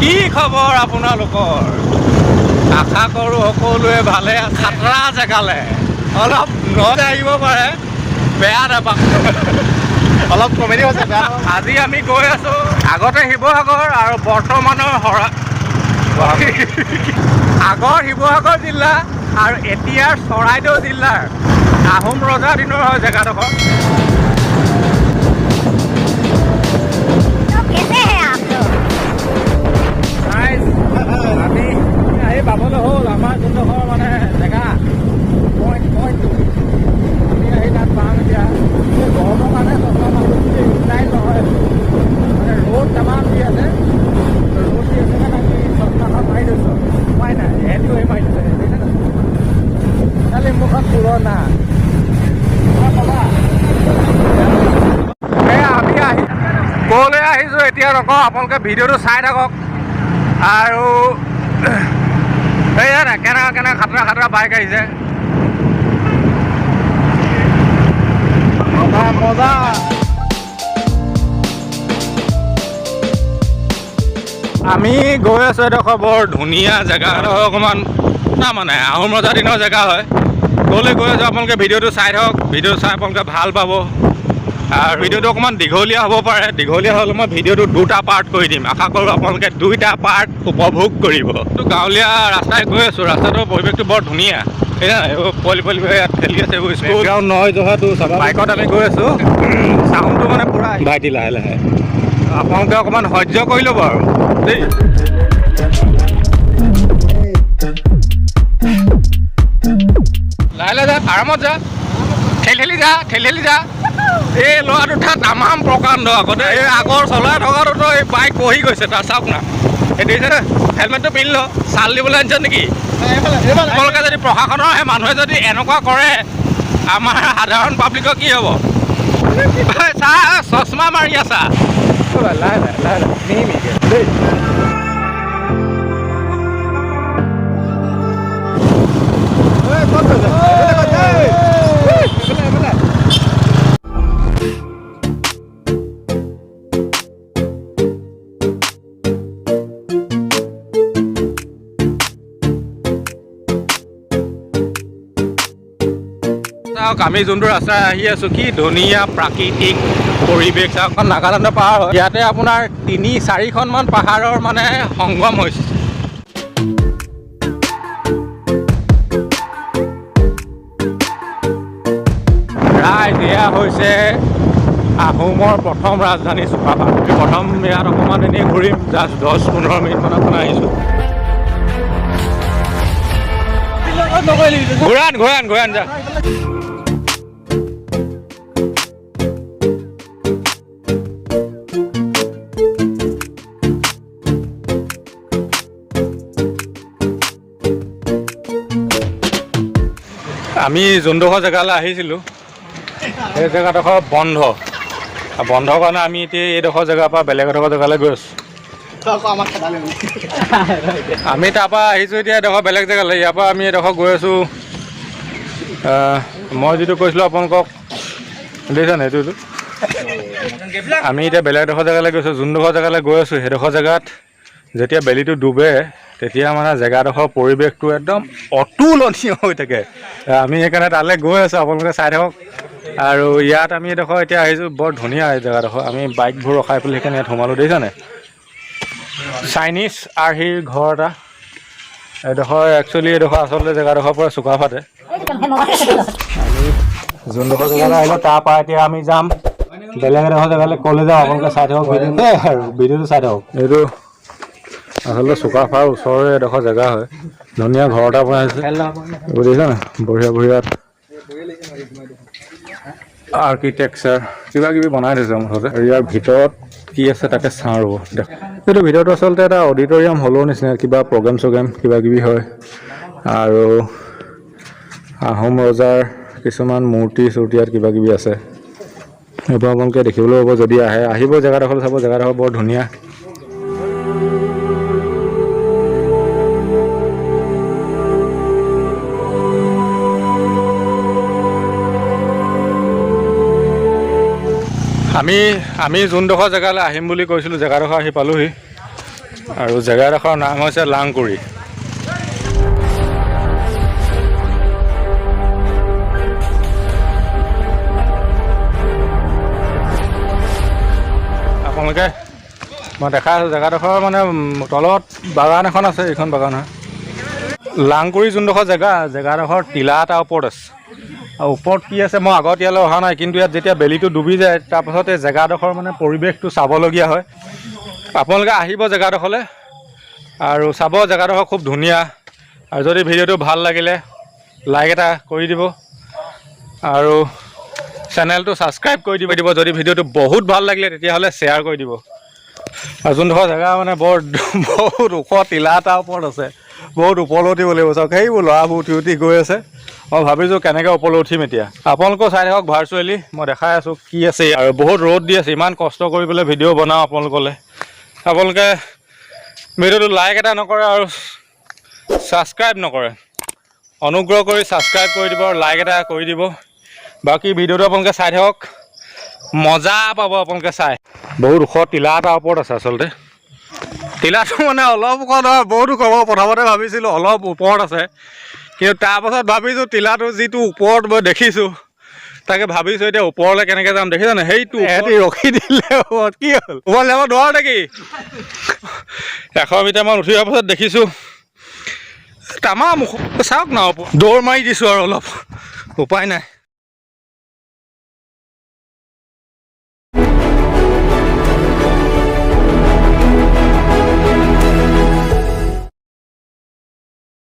কি খবৰ আপোনালোকৰ? আশা কৰোঁ সকলোৱে ভালে। খাতৰা জেগালে অলপ আহিব পাৰে, বেয়া নাপাওঁ। অলপ কমেডি হৈছে, বেয়া আজি আমি গৈ আছোঁ আগতে শিৱসাগৰ আৰু বৰ্তমানৰ আগৰ শিৱসাগৰ জিলা আৰু এতিয়াৰ চৰাইদেউ জিলাৰ আহোম ৰজা দিনৰ হয় জেগাডোখৰ। আমি আহি পাবলৈ হ'ল আমাৰ যোনডোখৰ মানে জেগা পইণ্টটো আমি আহি তাত পাম এতিয়া। গৰমৰ কাৰণে চচমা মানুহ ষ্টাইল নহয়, মানে ৰ'দ তামাম দি আছে। ৰ'দ দি আছে কাৰণে আমি চচমাখন মাৰি দিছোঁ, উপায় নাই, সেইটোৱে মাৰি দিছে। খালি মুখখন পুৰণা আমি আহি ক'লৈ আহিছোঁ এতিয়া ৰখক, আপোনালোকে ভিডিঅ'টো চাই থাকক। আৰু এইয়া কেনেকুৱা খাতৰা বাইক আহিছে, মজা। আমি গৈ আছোঁ এডোখৰ বৰ ধুনীয়া জেগা, অকণমান মানে আহোম ৰজা দিনৰ জেগা হয়। ক'লৈ গৈ আছোঁ আপোনালোকে ভিডিঅ'টো চাই থাকক, ভিডিঅ' চাই আপোনালোকে ভাল পাব। আৰু ভিডিঅ'টো অকণমান দীঘলীয়া হ'ব পাৰে, দীঘলীয়া হ'লে মই ভিডিঅ'টো দুটা পাৰ্ট কৰি দিম। আশা কৰোঁ আপোনালোকে দুইটা পাৰ্ট উপভোগ কৰিব। গাঁৱলীয়া ৰাস্তাই গৈ আছোঁ, ৰাস্তাটোৰ পৰিৱেশটো বৰ ধুনীয়া। এইবোৰ পোৱালি ইয়াত খেলি আছে, এইবোৰ স্কুল নহয় জহাটো বাইকত আমি গৈ আছোঁ। চাউণ্ডটো মানে পূৰা ভাইটি লাহে লাহে, আপোনালোকে অকণমান সহ্য কৰি ল'ব আৰু দেই। লাহে লাহে যা, আৰামত যা, ঠেলি যা। এই ল'ৰাটো তাত তামাম প্ৰকাণ্ড আগতে, এই আগৰ চলাই থকাটোতো এই বাইক বহি গৈছে তাৰ, চাওক না। এই দেখিছে হেলমেটটো পিন্ধি ল, চাল দিবলৈ আনিছে নেকি? আপোনালোকে যদি প্ৰশাসনৰ সেই মানুহে যদি এনেকুৱা কৰে, আমাৰ সাধাৰণ পাব্লিকৰ কি হ'ব? চা চশমা মাৰি আছা। আমি যোনটো ৰাস্তা আহি আছোঁ, কি ধুনীয়া প্ৰাকৃতিক পৰিৱেশ। চাওক, নাগালেণ্ডৰ পাহাৰ হয়। ইয়াতে আপোনাৰ 3-4খনমান পাহাৰৰ মানে সংগম হৈছে। ৰাইজ, এয়া হৈছে আহোমৰ প্ৰথম ৰাজধানী চুকাফা। প্ৰথম ইয়াত অকণমান এনেই ঘূৰিম, জাষ্ট 10-15 মিনিটমান আপোনাৰ আহিছোঁ। ঘূৰান যা। আমি যোনডোখৰ জেগালৈ আহিছিলোঁ সেই জেগাডোখৰ বন্ধ কাৰণে আমি এতিয়া এইডোখৰ জেগাৰ পৰা বেলেগ এডোখৰ জেগালৈ গৈ আছোঁ। আমি তাৰপৰা আহিছোঁ এতিয়া এডোখৰ বেলেগ জেগালৈ। ইয়াৰ পৰা আমি এডোখৰ গৈ আছোঁ, মই যিটো কৈছিলোঁ আপোনালোকক দেখিছেনে, এইটো আমি এতিয়া বেলেগ এডোখৰ জেগালৈ গৈছোঁ। যোনডোখৰ জেগালৈ গৈ আছোঁ সেইডোখৰ জেগাত যেতিয়া বেলিটো ডুবে তেতিয়া মানে জেগাডোখৰ পৰিৱেশটো একদম অতুলনীয় হৈ থাকে। আমি সেইকাৰণে তালৈ গৈ আছোঁ, আপোনালোকে চাই থাকক। আৰু ইয়াত আমি এডোখৰ এতিয়া আহিছোঁ, বৰ ধুনীয়া এই জেগাডোখৰ। আমি বাইকবোৰ ৰখাই পেলাই সেইকাৰণে ইয়াত সোমালোঁ, দেখিছানে? চাইনিজ আৰ্হিৰ ঘৰ এটা। এইডোখৰ একচুৱেলি এইডোখৰ আচলতে জেগাডোখৰ পৰা চুকাফাতে। আমি যোনডোখৰ জেগালৈ আহিলোঁ তাৰপৰা এতিয়া আমি যাম বেলেগ এডোখৰ জেগালৈ। ক'লৈ যাওঁ আপোনালোকে চাই থাকক, ভিডিঅ'টো চাই থাকক। এইটো আচলতে চুকাফাৰ ওচৰৰে এডোখৰ জেগা হয়। ধুনীয়া ঘৰ এটা বনাইছে, বুজিছানে? বঢ়িয়া আৰ্কিটেকচাৰ কিবা কিবি বনাই থৈছে মুঠতে। ইয়াৰ ভিতৰত কি আছে তাকে চাওঁ ৰ'ব। এইটো ভিতৰতো আচলতে এটা অডিটৰিয়াম হ'লৰ নিচিনা, কিবা প্ৰগ্ৰেম কিবা কিবি হয়। আৰু আহোম ৰজাৰ কিছুমান মূৰ্তি ইয়াত কিবা কিবি আছে। এইবোৰ আপোনালোকে দেখিবলৈ পাব যদি আহিব জেগাডোখৰ চাব। জেগাডোখৰ বৰ ধুনীয়া। আমি যোনডোখৰ জেগালৈ আহিম বুলি কৈছিলোঁ জেগাডোখৰ আহি পালোহি। আৰু জেগাডোখৰৰ নাম হৈছে লাংকুৰি। আপোনালোকে মই দেখাই আছোঁ জেগাডোখৰ মানে তলত বাগান এখন আছে, এইখন বাগান হয়। লাংকুৰি যোনডোখৰ জেগাডোখৰ টিলা এটা ওপৰত আছে, আৰু ওপৰত কি আছে মই আগত ইয়ালৈ অহা নাই, কিন্তু ইয়াত যেতিয়া বেলিটো ডুবি যায় তাৰপাছত এই জেগাডোখৰ মানে পৰিৱেশটো চাবলগীয়া হয়। আপোনালোকে আহিব জেগাডোখৰলৈ আৰু চাব, জেগাডোখৰ খুব ধুনীয়া। আৰু যদি ভিডিঅ'টো ভাল লাগিলে লাইক এটা কৰি দিব আৰু চেনেলটো ছাবস্ক্ৰাইব কৰি দিব। যদি ভিডিঅ'টো বহুত ভাল লাগিলে তেতিয়াহ'লে শ্বেয়াৰ কৰি দিব। আৰু যোনডোখৰ জেগা মানে বহুত ওখ টিলা এটাৰ ওপৰত আছে, বহুত ওপৰলৈ উঠিব লাগিব। চাওক সেইবোৰ ল'ৰাবোৰ উঠি গৈ আছে। মই ভাবিছোঁ কেনেকৈ ওপৰলৈ উঠিম এতিয়া। আপোনালোকেও চাই থাকক ভাৰ্চুৱেলি, মই দেখাই আছোঁ কি আছে। আৰু বহুত ৰ'দ দি আছে, ইমান কষ্ট কৰি পেলাই ভিডিঅ' বনাওঁ আপোনালোকলৈ। আপোনালোকে ভিডিঅ'টো লাইক এটা নকৰে আৰু ছাবস্ক্ৰাইব নকৰে, অনুগ্ৰহ কৰি ছাবস্ক্ৰাইব কৰি দিব আৰু লাইক এটা কৰি দিব। বাকী ভিডিঅ'টো আপোনালোকে চাই থাকক, মজা পাব আপোনালোকে চাই। বহুত ওখ টিলা এটাৰ ওপৰত আছে আচলতে। টিলাটো মানে অলপ ওখ নহয়, বহুত ওখ। মই প্ৰথমতে ভাবিছিলোঁ অলপ ওপৰত আছে, কিন্তু তাৰপাছত ভাবিছোঁ টিলাটো যিটো ওপৰত মই দেখিছোঁ তাকে ভাবিছোঁ এতিয়া ওপৰলৈ কেনেকৈ যাম। দেখিছানে সেইটো এহেঁতি ৰখি দিলে ওপৰত, কি হ'ল ওপৰত যাব নোৱাৰো নেকি? 100 মিটাৰমান উঠি অহাৰ পাছত দেখিছোঁ তামাম চাওক না, দৌৰ মাৰি দিছোঁ আৰু অলপ, উপায় নাই।